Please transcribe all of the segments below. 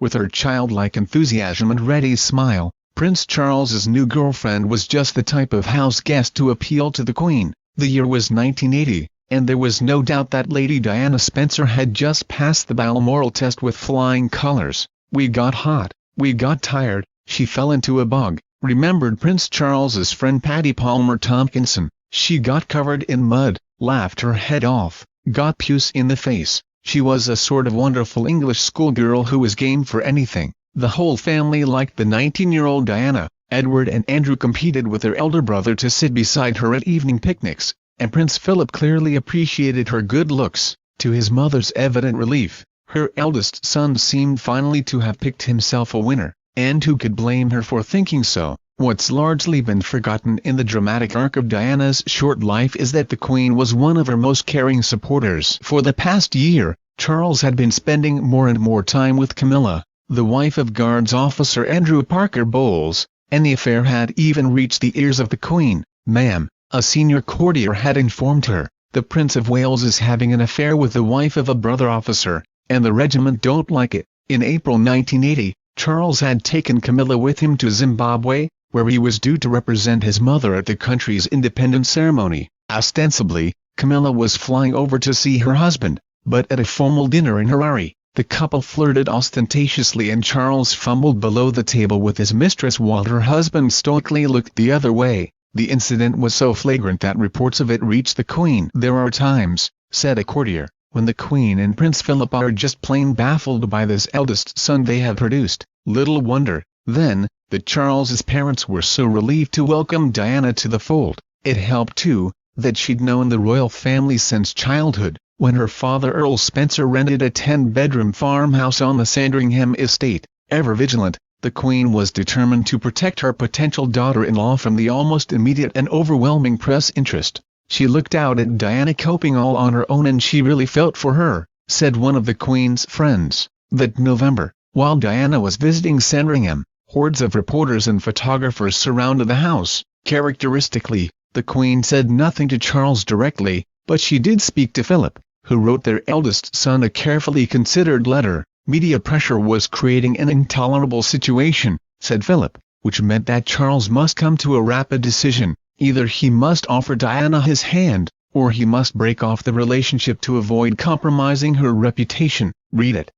With her childlike enthusiasm and ready smile, Prince Charles's new girlfriend was just the type of house guest to appeal to the Queen. The year was 1980, and there was no doubt that Lady Diana Spencer had just passed the Balmoral test with flying colours. "We got hot, we got tired, she fell into a bog," remembered Prince Charles's friend Paddy Palmer Tompkinson. "She got covered in mud, laughed her head off, got puce in the face. She was a sort of wonderful English schoolgirl who was game for anything." The whole family liked the 19-year-old Diana. Edward and Andrew competed with their elder brother to sit beside her at evening picnics, and Prince Philip clearly appreciated her good looks. To his mother's evident relief, her eldest son seemed finally to have picked himself a winner, and who could blame her for thinking so? What's largely been forgotten in the dramatic arc of Diana's short life is that the Queen was one of her most caring supporters. For the past year, Charles had been spending more and more time with Camilla, the wife of Guards officer Andrew Parker Bowles, and the affair had even reached the ears of the Queen. "Ma'am," a senior courtier had informed her, "the Prince of Wales is having an affair with the wife of a brother officer, and the regiment don't like it." In April 1980, Charles had taken Camilla with him to Zimbabwe, where he was due to represent his mother at the country's independence ceremony. Ostensibly, Camilla was flying over to see her husband, but at a formal dinner in Harare, the couple flirted ostentatiously and Charles fumbled below the table with his mistress while her husband stoically looked the other way. The incident was so flagrant that reports of it reached the Queen. "There are times," said a courtier, "when the Queen and Prince Philip are just plain baffled by this eldest son they have produced." Little wonder, then, that Charles's parents were so relieved to welcome Diana to the fold. It helped too, that she'd known the royal family since childhood, when her father Earl Spencer rented a 10-bedroom farmhouse on the Sandringham estate. Ever vigilant, the Queen was determined to protect her potential daughter-in-law from the almost immediate and overwhelming press interest. "She looked out at Diana coping all on her own and she really felt for her," said one of the Queen's friends. That November, while Diana was visiting Sandringham, hordes of reporters and photographers surrounded the house. Characteristically, the Queen said nothing to Charles directly, but she did speak to Philip, who wrote their eldest son a carefully considered letter. "Media pressure was creating an intolerable situation," said Philip, "which meant that Charles must come to a rapid decision. Either he must offer Diana his hand, or he must break off the relationship to avoid compromising her reputation. Read it."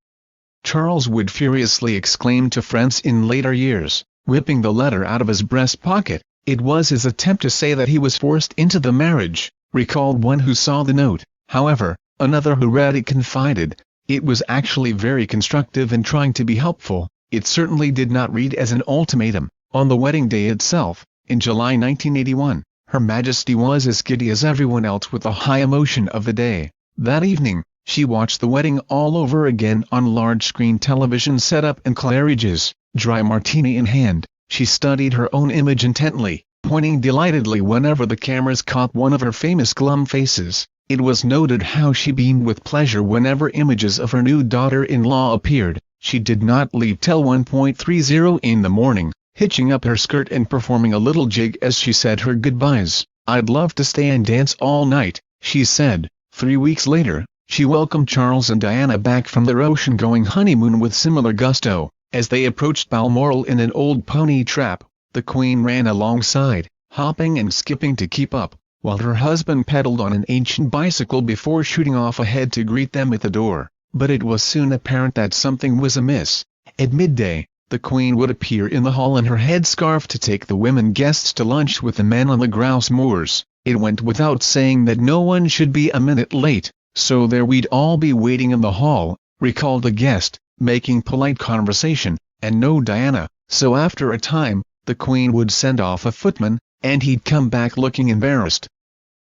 Charles would furiously exclaim to friends in later years, whipping the letter out of his breast pocket. It was his attempt to say that he was forced into the marriage, recalled one who saw the note. However, another who read it confided, "It was actually very constructive in trying to be helpful. It certainly did not read as an ultimatum." On the wedding day itself, in July 1981, Her Majesty was as giddy as everyone else with the high emotion of the day. That evening, she watched the wedding all over again on large-screen television setup in Claridge's. Dry martini in hand, she studied her own image intently, pointing delightedly whenever the cameras caught one of her famous glum faces. It was noted how she beamed with pleasure whenever images of her new daughter-in-law appeared. She did not leave till 1:30 in the morning, hitching up her skirt and performing a little jig as she said her goodbyes. "I'd love to stay and dance all night," she said. 3 weeks later, she welcomed Charles and Diana back from their ocean-going honeymoon with similar gusto. As they approached Balmoral in an old pony trap, the Queen ran alongside, hopping and skipping to keep up, while her husband pedaled on an ancient bicycle before shooting off ahead to greet them at the door. But it was soon apparent that something was amiss. At midday, the Queen would appear in the hall in her headscarf to take the women guests to lunch with the men on the grouse moors. It went without saying that no one should be a minute late, so there we'd all be waiting in the hall, recalled a guest, making polite conversation, and no Diana. So after a time, the Queen would send off a footman, and he'd come back looking embarrassed.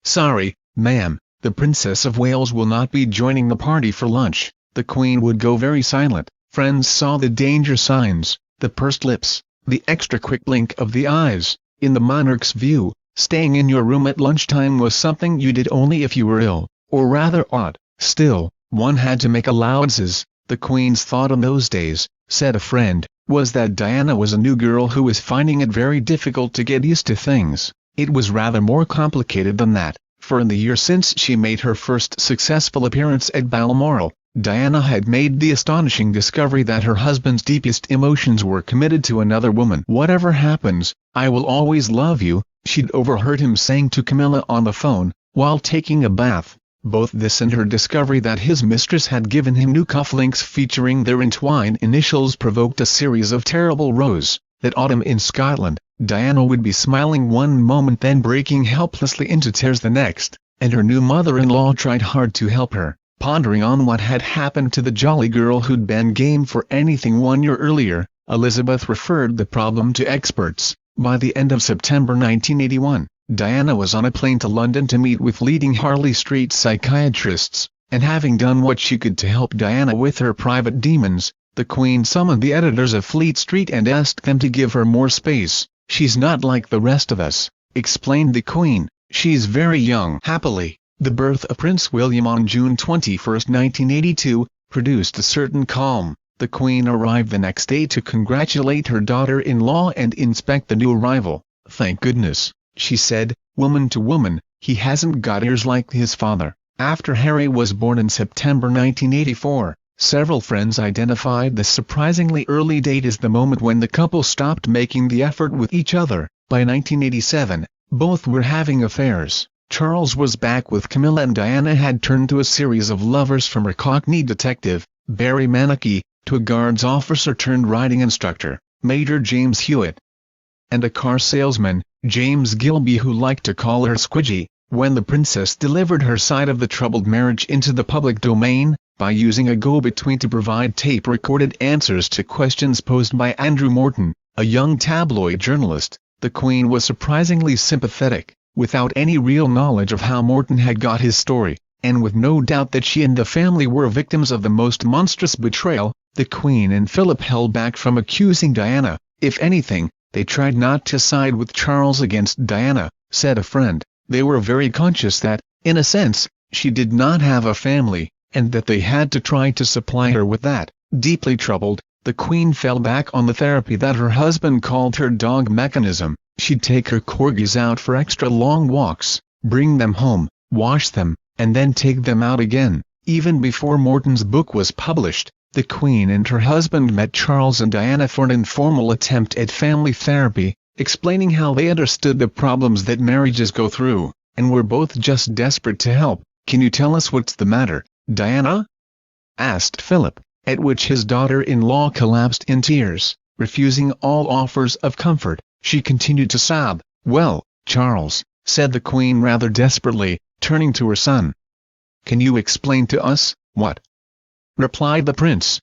"Sorry, ma'am, the Princess of Wales will not be joining the party for lunch." The Queen would go very silent. Friends saw the danger signs, the pursed lips, the extra quick blink of the eyes. In the monarch's view, staying in your room at lunchtime was something you did only if you were ill, or rather ought. Still, one had to make allowances. The Queen's thought in those days, said a friend, was that Diana was a new girl who was finding it very difficult to get used to things. It was rather more complicated than that, for in the year since she made her first successful appearance at Balmoral, Diana had made the astonishing discovery that her husband's deepest emotions were committed to another woman. "Whatever happens, I will always love you," she'd overheard him saying to Camilla on the phone, while taking a bath. Both this and her discovery that his mistress had given him new cufflinks featuring their entwined initials provoked a series of terrible rows. That autumn in Scotland, Diana would be smiling one moment then breaking helplessly into tears the next, and her new mother-in-law tried hard to help her, pondering on what had happened to the jolly girl who'd been game for anything 1 year earlier. Elizabeth referred the problem to experts. By the end of September 1981, Diana was on a plane to London to meet with leading Harley Street psychiatrists, and having done what she could to help Diana with her private demons, the Queen summoned the editors of Fleet Street and asked them to give her more space. "She's not like the rest of us," explained the Queen. "She's very young." Happily, the birth of Prince William on June 21, 1982, produced a certain calm. The Queen arrived the next day to congratulate her daughter-in-law and inspect the new arrival. "Thank goodness," she said, woman to woman, "he hasn't got ears like his father." After Harry was born in September 1984, several friends identified the surprisingly early date as the moment when the couple stopped making the effort with each other. By 1987, both were having affairs. Charles was back with Camilla and Diana had turned to a series of lovers from a Cockney detective, Barry Manicky, to a guards officer turned riding instructor, Major James Hewitt, and a car salesman, James Gilby, who liked to call her Squidgy. When the princess delivered her side of the troubled marriage into the public domain, by using a go-between to provide tape-recorded answers to questions posed by Andrew Morton, a young tabloid journalist, the Queen was surprisingly sympathetic, without any real knowledge of how Morton had got his story, and with no doubt that she and the family were victims of the most monstrous betrayal. The Queen and Philip held back from accusing Diana. "If anything, they tried not to side with Charles against Diana," said a friend. "They were very conscious that, in a sense, she did not have a family, and that they had to try to supply her with that." Deeply troubled, the Queen fell back on the therapy that her husband called her dog mechanism. She'd take her corgis out for extra long walks, bring them home, wash them, and then take them out again. Even before Morton's book was published, the Queen and her husband met Charles and Diana for an informal attempt at family therapy, explaining how they understood the problems that marriages go through, and were both just desperate to help. "Can you tell us what's the matter, Diana?" asked Philip, at which his daughter-in-law collapsed in tears, refusing all offers of comfort. She continued to sob. "Well, Charles," said the Queen rather desperately, turning to her son. "Can you explain to us, what?" replied the prince.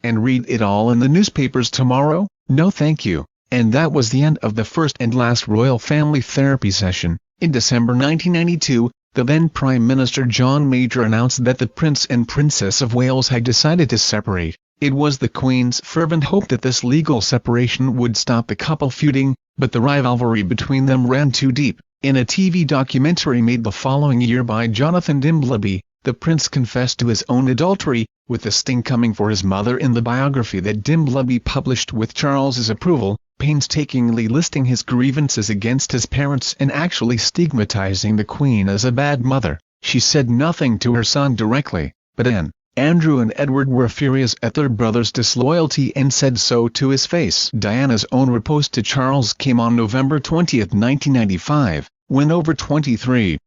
"And read it all in the newspapers tomorrow?" "No thank you." And that was the end of the first and last royal family therapy session. In December 1992, the then Prime Minister John Major announced that the Prince and Princess of Wales had decided to separate. It was the Queen's fervent hope that this legal separation would stop the couple feuding, but the rivalry between them ran too deep. In a TV documentary made the following year by Jonathan Dimbleby, the prince confessed to his own adultery, with the sting coming for his mother in the biography that Dimbleby published with Charles's approval, painstakingly listing his grievances against his parents and actually stigmatizing the Queen as a bad mother. She said nothing to her son directly, but Anne, Andrew and Edward were furious at their brother's disloyalty and said so to his face. Diana's own riposte to Charles came on November 20, 1995, when over 23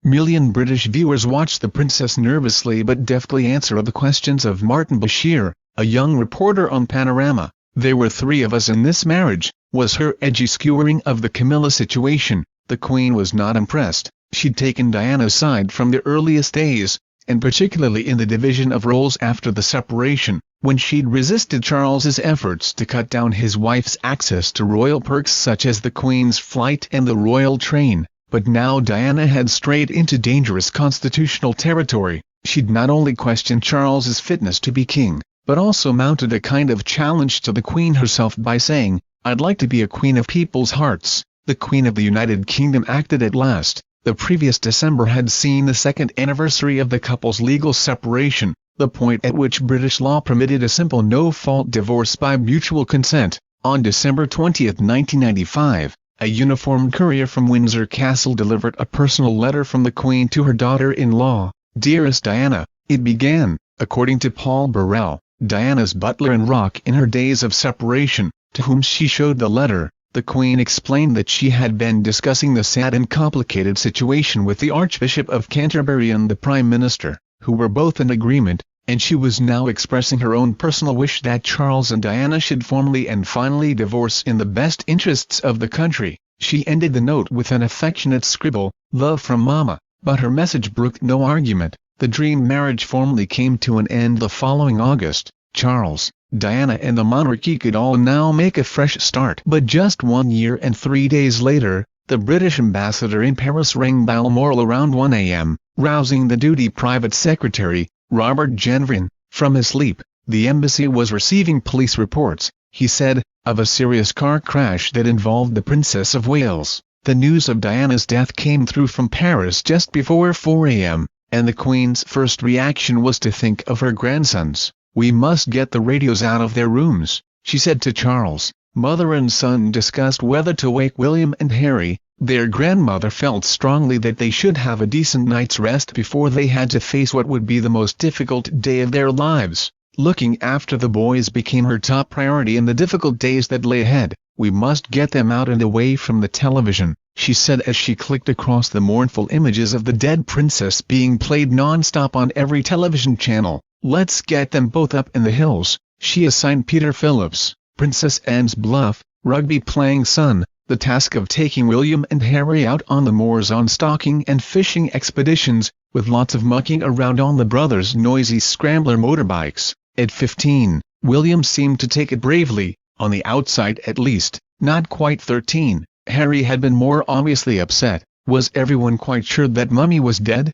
million British viewers watched the princess nervously but deftly answer the questions of Martin Bashir, a young reporter on Panorama. "There were three of us in this marriage," was her edgy skewering of the Camilla situation. The Queen was not impressed. She'd taken Diana's side from the earliest days, and particularly in the division of roles after the separation, when she'd resisted Charles's efforts to cut down his wife's access to royal perks such as the Queen's flight and the royal train. But now Diana had strayed into dangerous constitutional territory. She'd not only questioned Charles's fitness to be king, but also mounted a kind of challenge to the Queen herself by saying, "I'd like to be a queen of people's hearts." The Queen of the United Kingdom acted at last. The previous December had seen the second anniversary of the couple's legal separation, the point at which British law permitted a simple no-fault divorce by mutual consent. On December 20, 1995, a uniformed courier from Windsor Castle delivered a personal letter from the Queen to her daughter-in-law. "Dearest Diana," it began, According to Paul Burrell, Diana's butler and rock in her days of separation, to whom she showed the letter, the Queen explained that she had been discussing the sad and complicated situation with the Archbishop of Canterbury and the Prime Minister, who were both in agreement, and she was now expressing her own personal wish that Charles and Diana should formally and finally divorce in the best interests of the country. She ended the note with an affectionate scribble, "Love from Mama," but her message brooked no argument. The dream marriage formally came to an end the following August. Charles, Diana and the monarchy could all now make a fresh start. But just 1 year and 3 days later, the British ambassador in Paris rang Balmoral around 1 a.m., rousing the duty private secretary, Robert Jenvrin, from his sleep. The embassy was receiving police reports, he said, of a serious car crash that involved the Princess of Wales. The news of Diana's death came through from Paris just before 4 a.m., and the Queen's first reaction was to think of her grandsons. "We must get the radios out of their rooms," she said to Charles. Mother and son discussed whether to wake William and Harry. Their grandmother felt strongly that they should have a decent night's rest before they had to face what would be the most difficult day of their lives. Looking after the boys became her top priority in the difficult days that lay ahead. "We must get them out and away from the television," she said as she clicked across the mournful images of the dead princess being played non-stop on every television channel. "Let's get them both up in the hills." She assigned Peter Phillips, Princess Anne's bluff, rugby-playing son, the task of taking William and Harry out on the moors on stalking and fishing expeditions, with lots of mucking around on the brothers' noisy scrambler motorbikes. At 15, William seemed to take it bravely, on the outside at least. Not quite 13, Harry had been more obviously upset. Was everyone quite sure that Mummy was dead?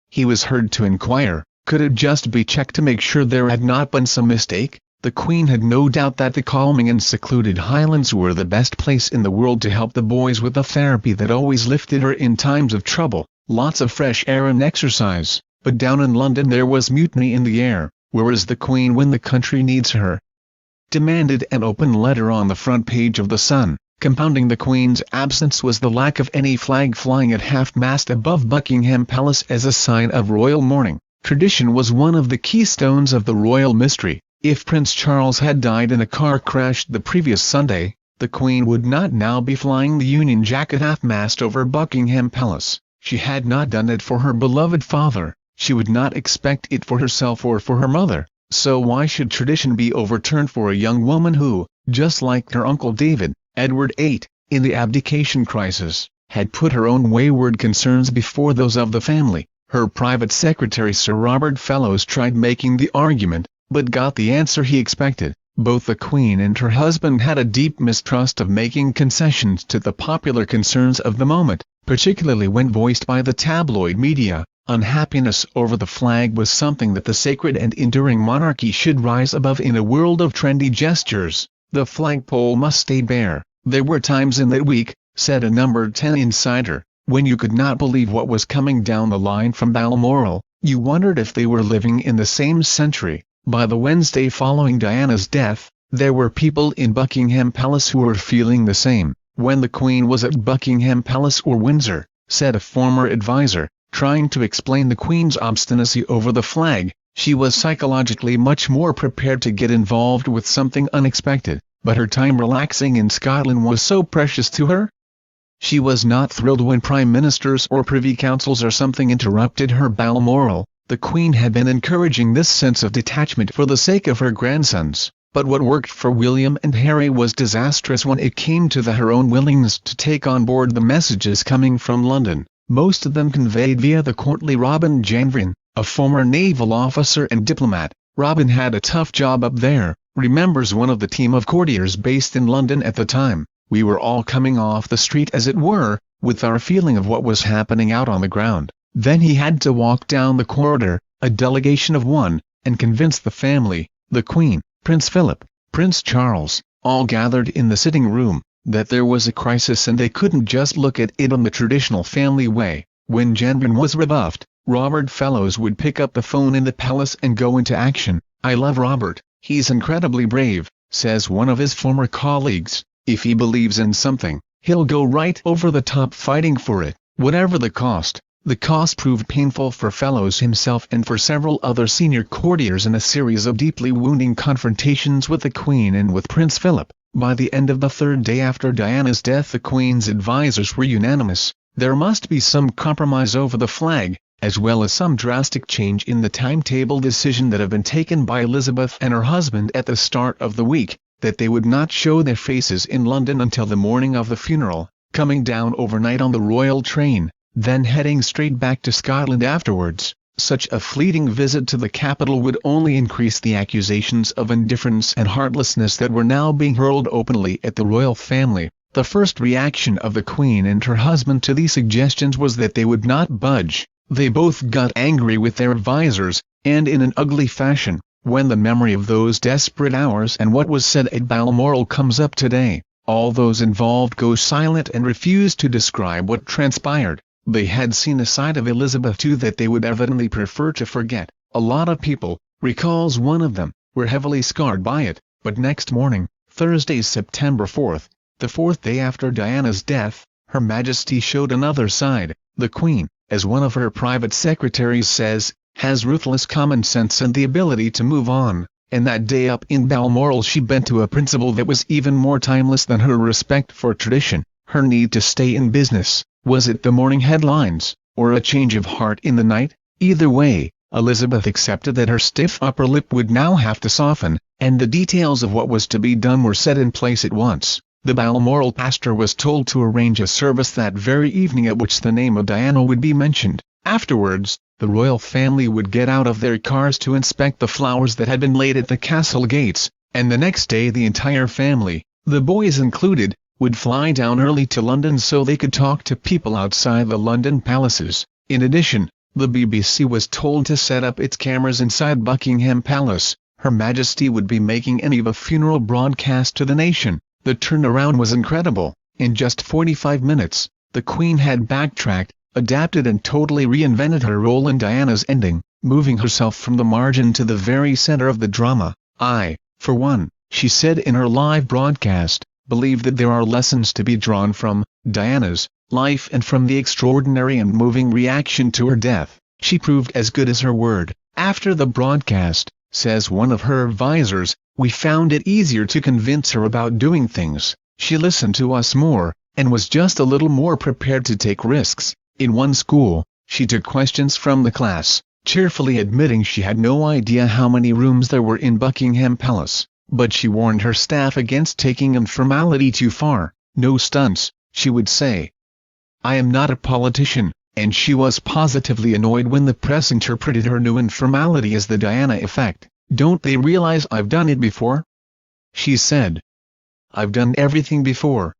He was heard to inquire, could it just be checked to make sure there had not been some mistake? The Queen had no doubt that the calming and secluded Highlands were the best place in the world to help the boys with the therapy that always lifted her in times of trouble, lots of fresh air and exercise. But down in London there was mutiny in the air. "Where is the Queen when the country needs her?" demanded an open letter on the front page of The Sun. Compounding the Queen's absence was the lack of any flag flying at half-mast above Buckingham Palace as a sign of royal mourning. Tradition was one of the keystones of the royal mystery. If Prince Charles had died in a car crash the previous Sunday, the Queen would not now be flying the Union Jack at half-mast over Buckingham Palace. She had not done it for her beloved father. She would not expect it for herself or for her mother. So why should tradition be overturned for a young woman who, just like her uncle David, Edward VIII, in the abdication crisis, had put her own wayward concerns before those of the family? Her private secretary Sir Robert Fellows tried making the argument, but got the answer he expected. Both the Queen and her husband had a deep mistrust of making concessions to the popular concerns of the moment, particularly when voiced by the tabloid media. Unhappiness over the flag was something that the sacred and enduring monarchy should rise above in a world of trendy gestures. The flagpole must stay bare. "There were times in that week," said a Number 10 insider, "when you could not believe what was coming down the line from Balmoral. You wondered if they were living in the same century." By the Wednesday following Diana's death, there were people in Buckingham Palace who were feeling the same. "When the Queen was at Buckingham Palace or Windsor," said a former advisor, trying to explain the Queen's obstinacy over the flag, she was psychologically much more prepared to get involved with something unexpected, but her time relaxing in Scotland was so precious to her. She was not thrilled when prime ministers or privy councils or something interrupted her Balmoral. The Queen had been encouraging this sense of detachment for the sake of her grandsons, but what worked for William and Harry was disastrous when it came to her own willingness to take on board the messages coming from London. Most of them conveyed via the courtly Robin Jenvrin, a former naval officer and diplomat. "Robin had a tough job up there," remembers one of the team of courtiers based in London at the time. "We were all coming off the street as it were, with our feeling of what was happening out on the ground. Then he had to walk down the corridor, a delegation of one, and convince the family, the Queen, Prince Philip, Prince Charles, all gathered in the sitting room, that there was a crisis and they couldn't just look at it in the traditional family way." When Jenvrin was rebuffed, Robert Fellows would pick up the phone in the palace and go into action. "I love Robert, he's incredibly brave," says one of his former colleagues. "If he believes in something, he'll go right over the top fighting for it, whatever the cost." The cost proved painful for Fellows himself and for several other senior courtiers in a series of deeply wounding confrontations with the Queen and with Prince Philip. By the end of the third day after Diana's death, the Queen's advisors were unanimous: there must be some compromise over the flag, as well as some drastic change in the timetable decision that had been taken by Elizabeth and her husband at the start of the week, that they would not show their faces in London until the morning of the funeral, coming down overnight on the royal train, then heading straight back to Scotland afterwards. Such a fleeting visit to the capital would only increase the accusations of indifference and heartlessness that were now being hurled openly at the royal family. The first reaction of the Queen and her husband to these suggestions was that they would not budge. They both got angry with their advisers, and in an ugly fashion. When the memory of those desperate hours and what was said at Balmoral comes up today, all those involved go silent and refuse to describe what transpired. They had seen a side of Elizabeth too that they would evidently prefer to forget. A lot of people, recalls one of them, were heavily scarred by it, but next morning, Thursday, September 4th, the fourth day after Diana's death, Her Majesty showed another side. The Queen, as one of her private secretaries says, has ruthless common sense and the ability to move on, and that day up in Balmoral she bent to a principle that was even more timeless than her respect for tradition, her need to stay in business. Was it the morning headlines, or a change of heart in the night? Either way, Elizabeth accepted that her stiff upper lip would now have to soften, and the details of what was to be done were set in place at once. The Balmoral pastor was told to arrange a service that very evening at which the name of Diana would be mentioned. Afterwards, the royal family would get out of their cars to inspect the flowers that had been laid at the castle gates, and the next day the entire family, the boys included, would fly down early to London so they could talk to people outside the London palaces. In addition, the BBC was told to set up its cameras inside Buckingham Palace. Her Majesty would be making any of a funeral broadcast to the nation. The turnaround was incredible. In just 45 minutes, the Queen had backtracked, adapted and totally reinvented her role in Diana's ending, moving herself from the margin to the very center of the drama. I, for one, she said in her live broadcast, believe that there are lessons to be drawn from Diana's life and from the extraordinary and moving reaction to her death. She proved as good as her word. After the broadcast, says one of her advisors, we found it easier to convince her about doing things. She listened to us more, and was just a little more prepared to take risks. In one school, she took questions from the class, cheerfully admitting she had no idea how many rooms there were in Buckingham Palace. But she warned her staff against taking informality too far. No stunts, she would say. I am not a politician, and she was positively annoyed when the press interpreted her new informality as the Diana effect. Don't they realize I've done it before? She said. I've done everything before,